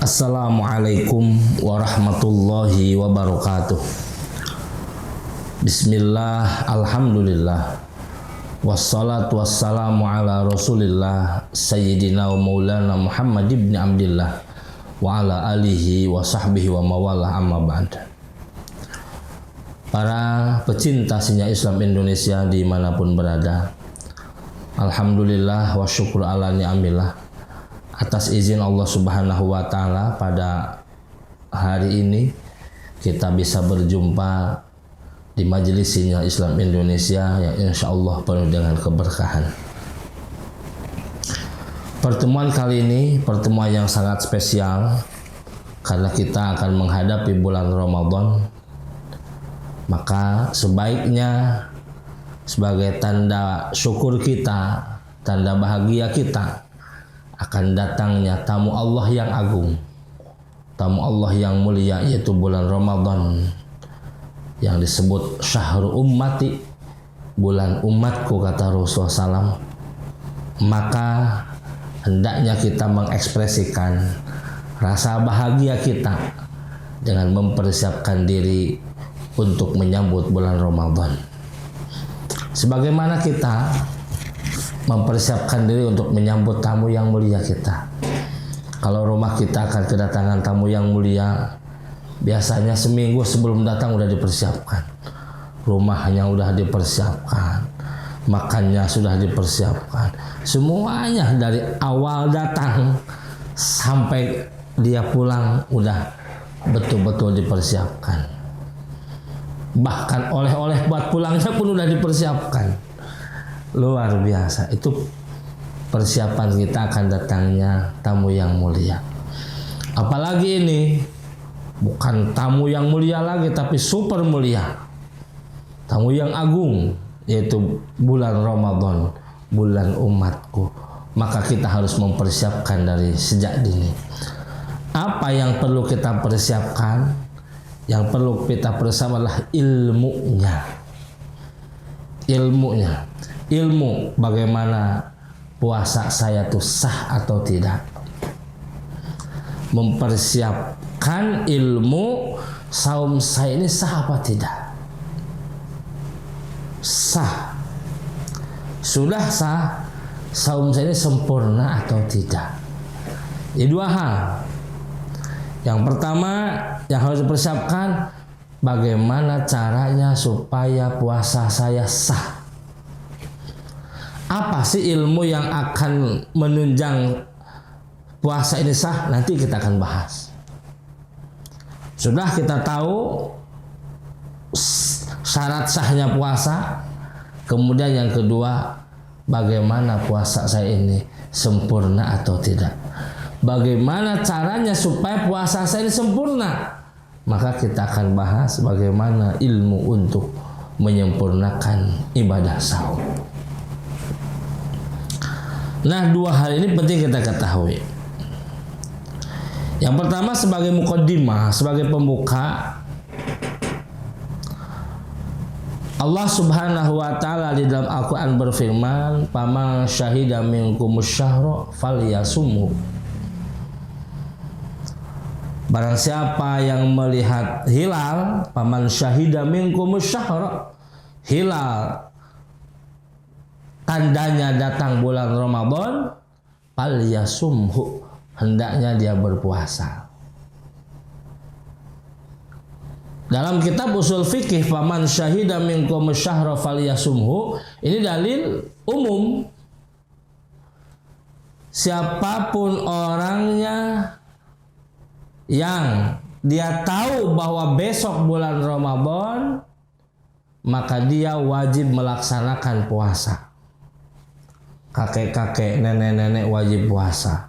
Assalamualaikum warahmatullahi wabarakatuh. Bismillah, alhamdulillah, wassalatu wassalamu ala rasulillah Sayyidina wa maulana Muhammad ibn Abdillah wa ala alihi wa sahbihi wa mawalah, amma ba'd. Para pecinta sinyal Islam Indonesia dimanapun berada, alhamdulillah wa syukur ala ni'amillah, atas izin Allah Subhanahu wa Ta'ala pada hari ini kita bisa berjumpa di majelis sinyal Islam Indonesia yang insya Allah penuh dengan keberkahan. Pertemuan kali ini pertemuan yang sangat spesial karena kita akan menghadapi bulan Ramadan. Maka sebaiknya sebagai tanda syukur kita, tanda bahagia kita akan datangnya tamu Allah yang agung, tamu Allah yang mulia, yaitu bulan Ramadan yang disebut syahrul ummati, bulan umatku kata Rasulullah SAW. Maka hendaknya kita mengekspresikan rasa bahagia kita dengan mempersiapkan diri untuk menyambut bulan Ramadan. Sebagaimana kita mempersiapkan diri untuk menyambut tamu yang mulia kita. Kalau rumah kita akan kedatangan tamu yang mulia, biasanya seminggu sebelum datang udah dipersiapkan. Rumahnya udah dipersiapkan, makannya sudah dipersiapkan. Semuanya dari awal datang sampai dia pulang udah betul-betul dipersiapkan. Bahkan oleh-oleh buat pulangnya pun udah dipersiapkan. Luar biasa, itu persiapan kita akan datangnya tamu yang mulia. Apalagi ini bukan tamu yang mulia lagi, tapi super mulia, tamu yang agung, yaitu bulan Ramadan, bulan umatku. Maka kita harus mempersiapkan dari sejak dini. Apa yang perlu kita persiapkan? Yang perlu kita persiapkan adalah ilmunya. Ilmu bagaimana puasa saya itu sah atau tidak. Mempersiapkan ilmu saum saya ini sah apa tidak. Sah. Sudah sah, saum saya ini sempurna atau tidak. Ini dua hal. Yang pertama yang harus dipersiapkan, bagaimana caranya supaya puasa saya sah. Apa sih ilmu yang akan menunjang puasa ini sah? Nanti kita akan bahas. Sudah kita tahu syarat sahnya puasa. Kemudian yang kedua, bagaimana puasa saya ini sempurna atau tidak. Bagaimana caranya supaya puasa saya ini sempurna. Maka kita akan bahas bagaimana ilmu untuk menyempurnakan ibadah sahur. Nah, dua hal ini penting kita ketahui. Yang pertama sebagai muqaddimah, sebagai pembuka, Allah Subhanahu wa Ta'ala di dalam Al-Quran berfirman, "Faman syahida minkumus syahra falyasumhu." Barang siapa yang melihat hilal, paman syahida minkumus syahra, hilal tandanya datang bulan Ramadan, falyasumhu, hendaknya dia berpuasa. Dalam kitab usul fikih, faman syahida minkum syahra falyasumhu, ini dalil umum. Siapapun orangnya yang dia tahu bahwa besok bulan Ramadan, maka dia wajib melaksanakan puasa. Kakek-kakek, nenek-nenek wajib puasa.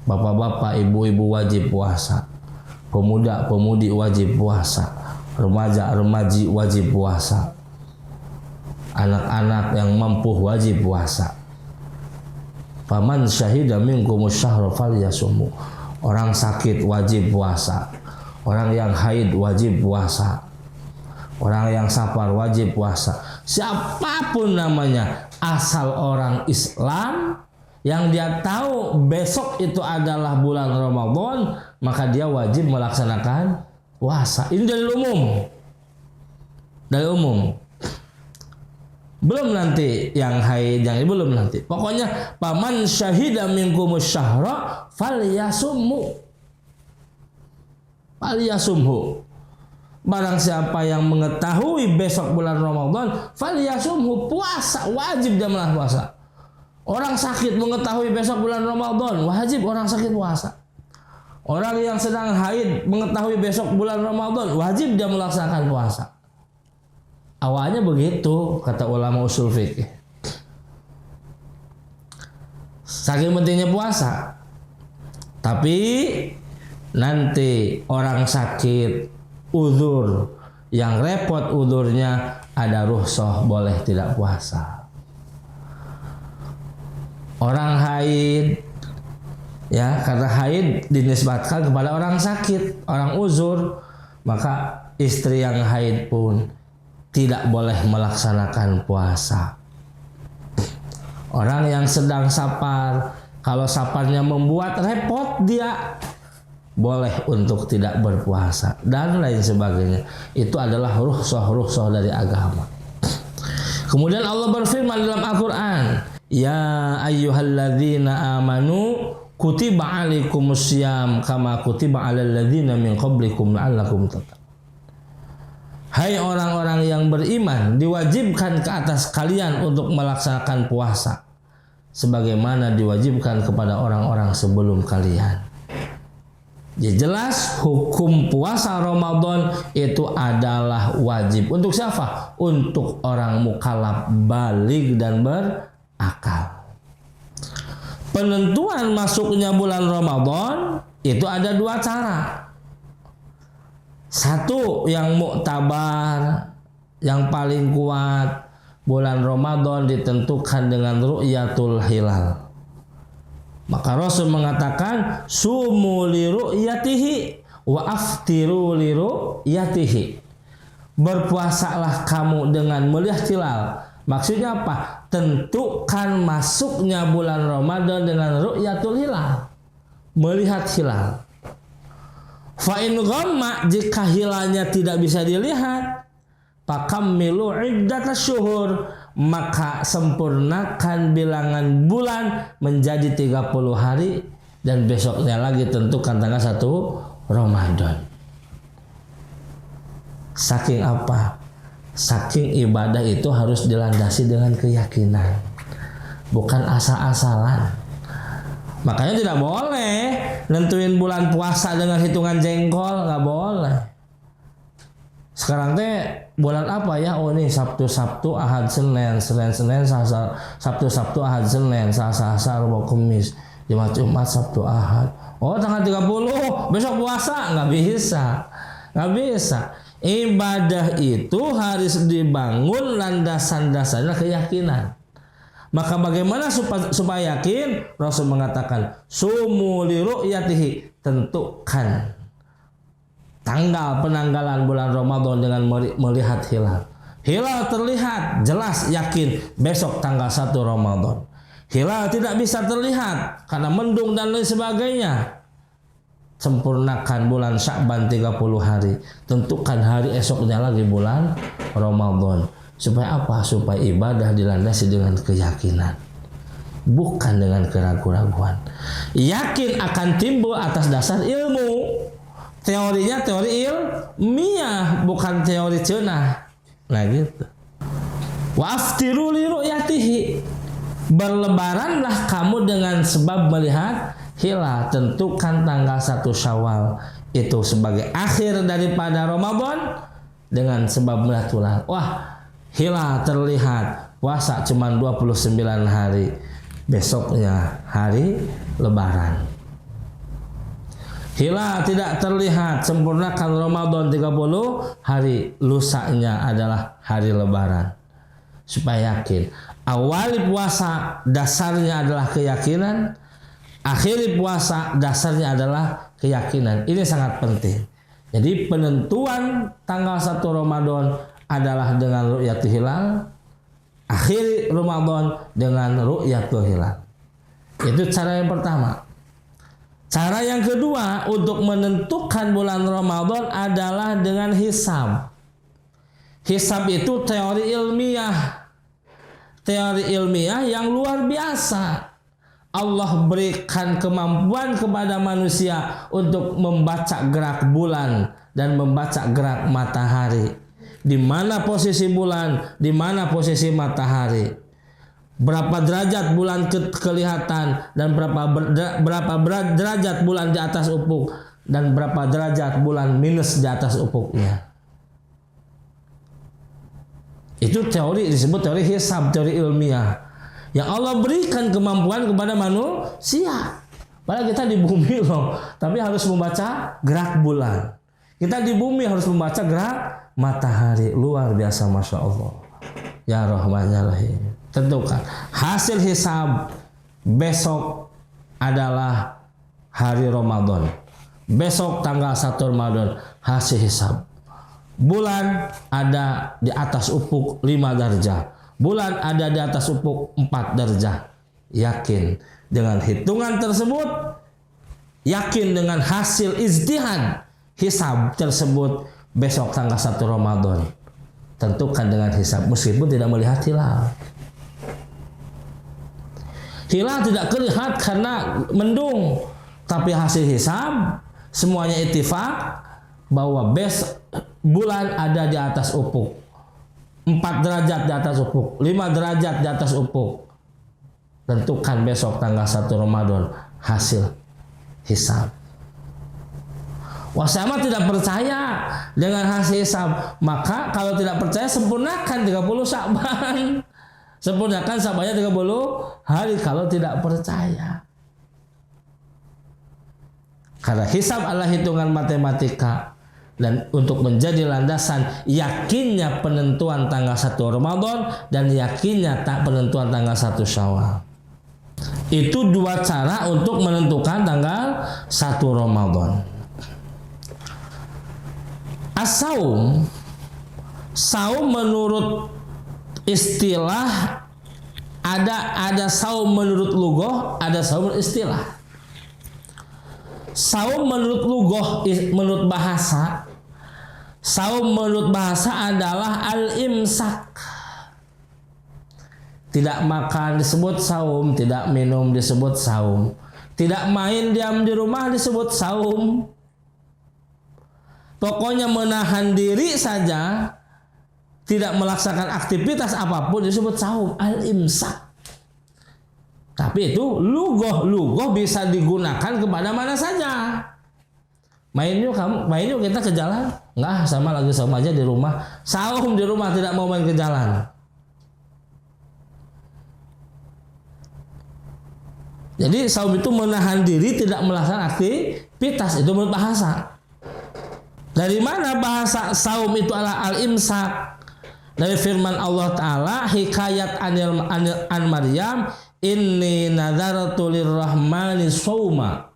Bapak-bapak, ibu-ibu wajib puasa. Pemuda-pemudi wajib puasa. Remaja-remaji wajib puasa. Anak-anak yang mampu wajib puasa. Faman syahida minkumus syahra falyasumhu. Orang sakit wajib puasa. Orang yang haid wajib puasa. Orang yang safar wajib puasa. Siapapun namanya, asal orang Islam yang dia tahu besok itu adalah bulan Ramadan, maka dia wajib melaksanakan puasa. Ini dalil umum. Dalil umum. Belum nanti yang haid, yang belum nanti. Pokoknya paman syahida minkumus syahra falyasumhu. Falyasumhu. Barang siapa yang mengetahui besok bulan Ramadan, falyasumhu, puasa, wajib dia melaksanakan puasa. Orang sakit mengetahui besok bulan Ramadan, wajib orang sakit puasa. Orang yang sedang haid mengetahui besok bulan Ramadan, wajib dia melaksanakan puasa. Awalnya begitu kata ulama usul fikih. Saking pentingnya puasa. Tapi nanti orang sakit, uzur, yang repot uzurnya, ada rukhsah boleh tidak puasa. Orang haid, ya, karena haid dinisbatkan kepada orang sakit, orang uzur, maka istri yang haid pun tidak boleh melaksanakan puasa. Orang yang sedang safar, kalau safarnya membuat repot dia, boleh untuk tidak berpuasa dan lain sebagainya. Itu adalah rukhsah dari agama. Kemudian Allah berfirman dalam Al-Quran, ya ayyuhalladzina amanu kutiba alaikumussyam kama kutiba alal ladzina min qablikum la'allakum tattaqun. Hai orang-orang yang beriman, diwajibkan ke atas kalian untuk melaksanakan puasa sebagaimana diwajibkan kepada orang-orang sebelum kalian. Ya jelas hukum puasa Ramadan itu adalah wajib. Untuk siapa? Untuk orang mukallaf baligh dan berakal. Penentuan masuknya bulan Ramadan itu ada dua cara. Satu yang muktabar, yang paling kuat, bulan Ramadan ditentukan dengan ru'yatul hilal. Maka Rasul mengatakan sumu li ru'yatihi wa aftiru li ru'yatihi. Berpuasalah kamu dengan melihat hilal. Maksudnya apa? Tentukan masuknya bulan Ramadan dengan ru'yatul hilal. Melihat hilal. Fa in ghamma, jika hilalnya tidak bisa dilihat, fakammilu iddatas syuhur, maka sempurnakan bilangan bulan menjadi 30 hari dan besoknya lagi tentukan tanggal 1 Ramadan. Saking apa? Saking ibadah itu harus dilandasi dengan keyakinan, bukan asal-asalan. Makanya tidak boleh nentuin bulan puasa dengan hitungan jengkol, nggak boleh. Sekarang teh bulan apa ya? Oh ini Sabtu, Ahad, Senin, Selasa, Sabtu, Ahad, Senin, Selasa, Rabu, Kamis, Jumat, Sabtu, Ahad. Oh tanggal 30 besok puasa, nggak bisa. Ibadah itu harus dibangun landasan-dasarnya keyakinan. Maka bagaimana supaya yakin? Rasul mengatakan sumu li ru'yatihi, tentukan tanggal penanggalan bulan Ramadan dengan melihat hilal. Hilal terlihat, jelas yakin besok tanggal 1 Ramadan. Hilal tidak bisa terlihat karena mendung dan lain sebagainya. Sempurnakan bulan Sya'ban 30 hari. Tentukan hari esoknya lagi bulan Ramadan. Supaya apa? Supaya ibadah dilandasi dengan keyakinan, bukan dengan keraguan-raguan. Yakin akan timbul atas dasar ilmu. Teorinya teori ilmiah, bukan teori cenah. Nah gitu. Wa aftiru li ru'yatihi. Berlebaranlah kamu dengan sebab melihat hilal. Tentukan tanggal 1 Syawal itu sebagai akhir daripada Ramadan dengan sebab melihat hilal. Wah, hilal terlihat, puasa cuma 29 hari. Besoknya hari Lebaran. Hilal tidak terlihat, sempurnakan Ramadan 30 hari. Lusanya adalah hari Lebaran. Supaya yakin. Awali puasa dasarnya adalah keyakinan. Akhiri puasa dasarnya adalah keyakinan. Ini sangat penting. Jadi penentuan tanggal 1 Ramadan adalah dengan ru'yatul hilal, akhir Ramadan dengan ru'yatul hilal. Itu cara yang pertama. Cara yang kedua untuk menentukan bulan Ramadan adalah dengan hisab. Hisab itu teori ilmiah. Teori ilmiah yang luar biasa. Allah berikan kemampuan kepada manusia untuk membaca gerak bulan dan membaca gerak matahari. Di mana posisi bulan, di mana posisi matahari. Berapa derajat bulan kelihatan dan berapa derajat bulan di atas ufuk dan berapa derajat bulan minus di atas ufuknya. Itu teori, disebut teori hisab, teori ilmiah. Yang Allah berikan kemampuan kepada manusia. Padahal kita di bumi loh, tapi harus membaca gerak bulan. Kita di bumi harus membaca gerak matahari. Luar biasa, Masya Allah. Ya Rahman ya Rahim. Tentukan hasil hisab besok adalah hari Ramadan. Besok tanggal 1 Ramadan hasil hisab. Bulan ada di atas ufuk 5 derajat. Bulan ada di atas ufuk 4 derajat. Yakin dengan hitungan tersebut, yakin dengan hasil ijtihad hisab tersebut besok tanggal 1 Ramadan. Tentukan dengan hisab meskipun tidak melihat hilal. Hilal tidak terlihat karena mendung, tapi hasil hisab semuanya ittifaq bahwa besok bulan ada di atas ufuk 4 derajat di atas ufuk, 5 derajat di atas ufuk. Tentukan besok tanggal 1 Ramadan hasil hisab. Wasama tidak percaya dengan hasil hisab, maka kalau tidak percaya sempurnakan 30 Sya'ban. Sempurnakan Sya'bannya 30 hari kalau tidak percaya. Karena hisab adalah hitungan matematika. Dan untuk menjadi landasan yakinnya penentuan tanggal 1 Ramadan dan yakinnya tak penentuan tanggal 1 Syawal. Itu dua cara untuk menentukan tanggal 1 Ramadan. As-saum, saum menurut istilah ada saum menurut lughah, ada saum menurut istilah. Saum menurut lughah, menurut bahasa, saum menurut bahasa adalah al-imsak. Tidak makan disebut saum, tidak minum disebut saum, tidak main diam di rumah disebut saum. Pokoknya menahan diri saja, tidak melaksanakan aktivitas apapun disebut saum, al-imsak. Tapi itu lughah bisa digunakan kepada mana saja. Main yuk kita ke jalan. Enggak, sama lagi saum aja di rumah. Saum di rumah, tidak mau main ke jalan. Jadi saum itu menahan diri, tidak melaksanakan aktivitas. Itu menurut bahasa. Dari mana bahasa saum itu adalah al-imsak? Dari firman Allah Ta'ala, hikayat an Maryam, inni nadartu lirrahmani sauma.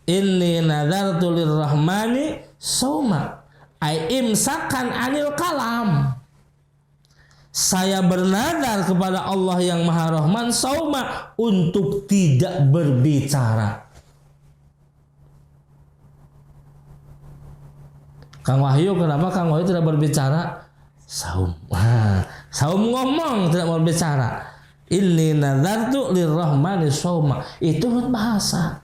Inni nadartu lirrahmani sauma. Ai imsakan anil kalam. Saya bernadar kepada Allah yang Maha Rahman sauma, untuk tidak berbicara. Kang Wahyu, kenapa Kang Wahyu tidak berbicara? Saum. Saum ngomong, tidak mau berbicara. Inni nadartu lirrahmani sauma. Itu menurut bahasa.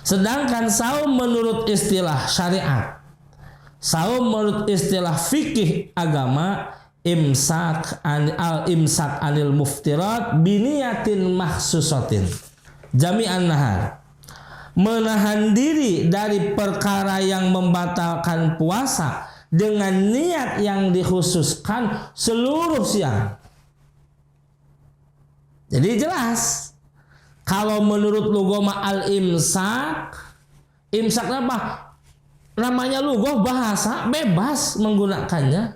Sedangkan saum menurut istilah syariat, saum menurut istilah fikih agama, imsak anil muftirat biniyatin mahsusatin jami'an nahar. Menahan diri dari perkara yang membatalkan puasa dengan niat yang dikhususkan seluruh siang. Jadi jelas, kalau menurut lughah al-imsak, imsak apa? Namanya lughah bahasa, bebas menggunakannya.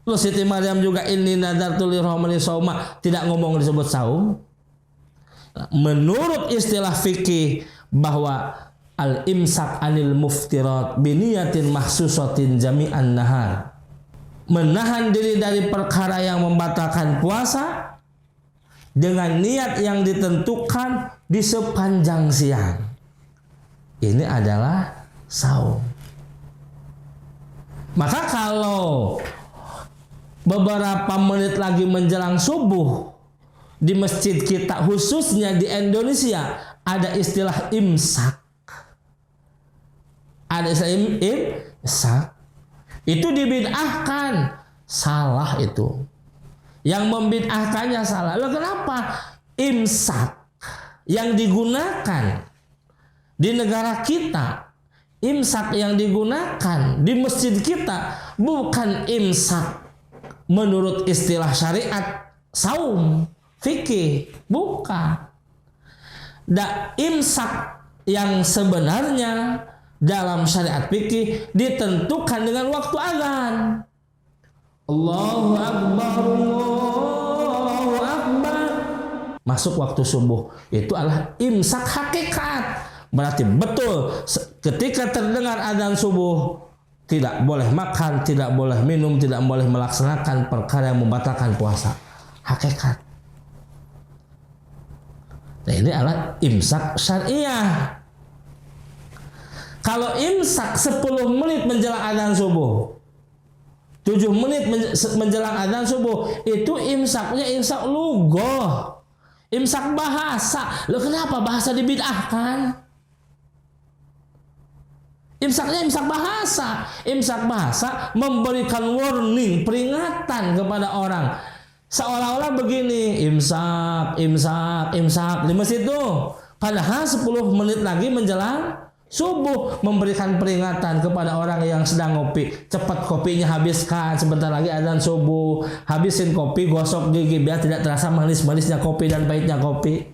Loh, Siti Maryam juga inni nadartu lirrahmani sauma, tidak ngomong disebut saum. Menurut istilah fikih bahwa al-imsak anil muftirat biniyatin mahsusatin jami'an nahar, menahan diri dari perkara yang membatalkan puasa dengan niat yang ditentukan di sepanjang siang. Ini adalah saum. Maka kalau beberapa menit lagi menjelang subuh, di masjid kita khususnya di Indonesia ada istilah imsak. Ada istilah imsak. Itu dibid'ahkan. Salah itu. Yang membid'ahkannya salah. Lalu kenapa? Imsak yang digunakan di negara kita, imsak yang digunakan di masjid kita bukan imsak menurut istilah syariat saum, fikih, bukan. Imsak yang sebenarnya dalam syariat fikih ditentukan dengan waktu azan. Allahu Akbar, Allahu Akbar. Masuk waktu subuh. Itu adalah imsak hakikat. Berarti betul ketika terdengar azan subuh tidak boleh makan, tidak boleh minum, tidak boleh melaksanakan perkara yang membatalkan puasa. Hakikat. Nah, ini adalah imsak syariah. Kalau imsak 10 menit menjelang azan subuh, 7 menit menjelang azan subuh, itu imsaknya imsak lughah, imsak bahasa. Loh, kenapa bahasa dibid'ahkan? Imsaknya imsak bahasa. Imsak bahasa memberikan warning, peringatan kepada orang. Seolah-olah begini, imsak, imsak, imsak di masjid itu. Padahal 10 menit lagi menjelang subuh memberikan peringatan kepada orang yang sedang ngopi. Cepat kopinya habiskan, sebentar lagi azan subuh. Habisin kopi, gosok gigi biar tidak terasa manis-manisnya kopi dan pahitnya kopi.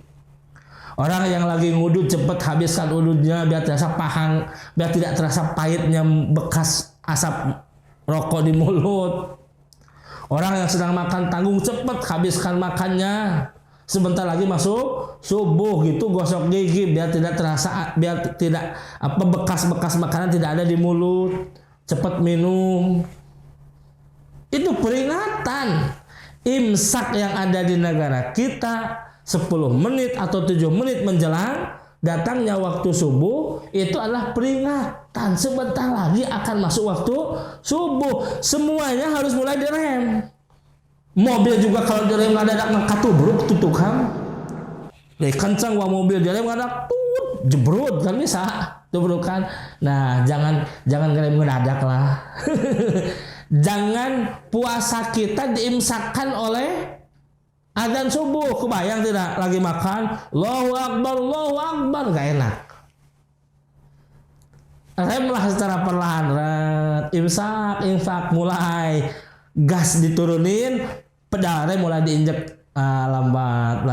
Orang yang lagi ngudut cepat habiskan udutnya biar terasa pahang, biar tidak terasa pahitnya bekas asap rokok di mulut. Orang yang sedang makan tanggung cepat habiskan makannya. Sebentar lagi masuk subuh gitu, gosok gigi biar tidak terasa, biar tidak bekas-bekas makanan tidak ada di mulut. Cepat minum. Itu peringatan. Imsak yang ada di negara kita 10 menit atau 7 menit menjelang datangnya waktu subuh itu adalah peringatan. Sebentar lagi akan masuk waktu subuh. Semuanya harus mulai direm. Mobil juga kalau direm ngadadak ngakatubruk tutukang. Kencang wa mobil direm ngadadak jebrut kan bisa tubrukan. Nah, jangan ngerem ngedadak lah. Jangan puasa kita diimsakkan oleh azan subuh. Kebayang tidak? Lagi makan, Allahu Akbar, gak enak. Remlah secara perlahan, imsak mulai gas diturunin, pedal rem mulai diinjek lambat.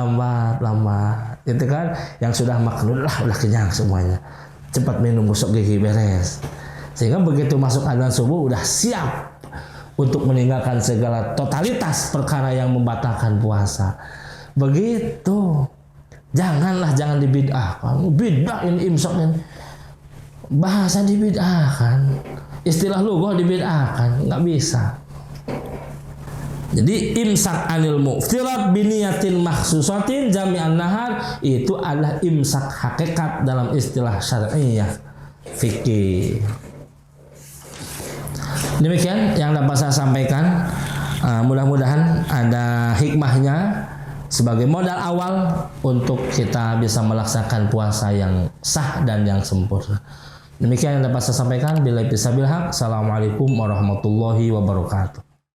Itu kan yang sudah makan udah kenyang semuanya. Cepat minum, gosok gigi, beres. Sehingga begitu masuk azan subuh udah siap untuk meninggalkan segala totalitas perkara yang membatalkan puasa. Begitu. Jangan dibid'ahkan. Bid'ah ini imsak ini. Bahasa dibid'ahkan. Istilah lughah dibid'ahkan. Nggak bisa. Jadi imsak anil muftirat biniyatin makhsusatin jami'an nahar itu adalah imsak hakikat dalam istilah syar'iyyah fikih. Demikian yang dapat saya sampaikan. Mudah-mudahan ada hikmahnya sebagai modal awal untuk kita bisa melaksanakan puasa yang sah dan yang sempurna. Demikian yang dapat saya sampaikan. Billahi taufiq. Assalamualaikum warahmatullahi wabarakatuh.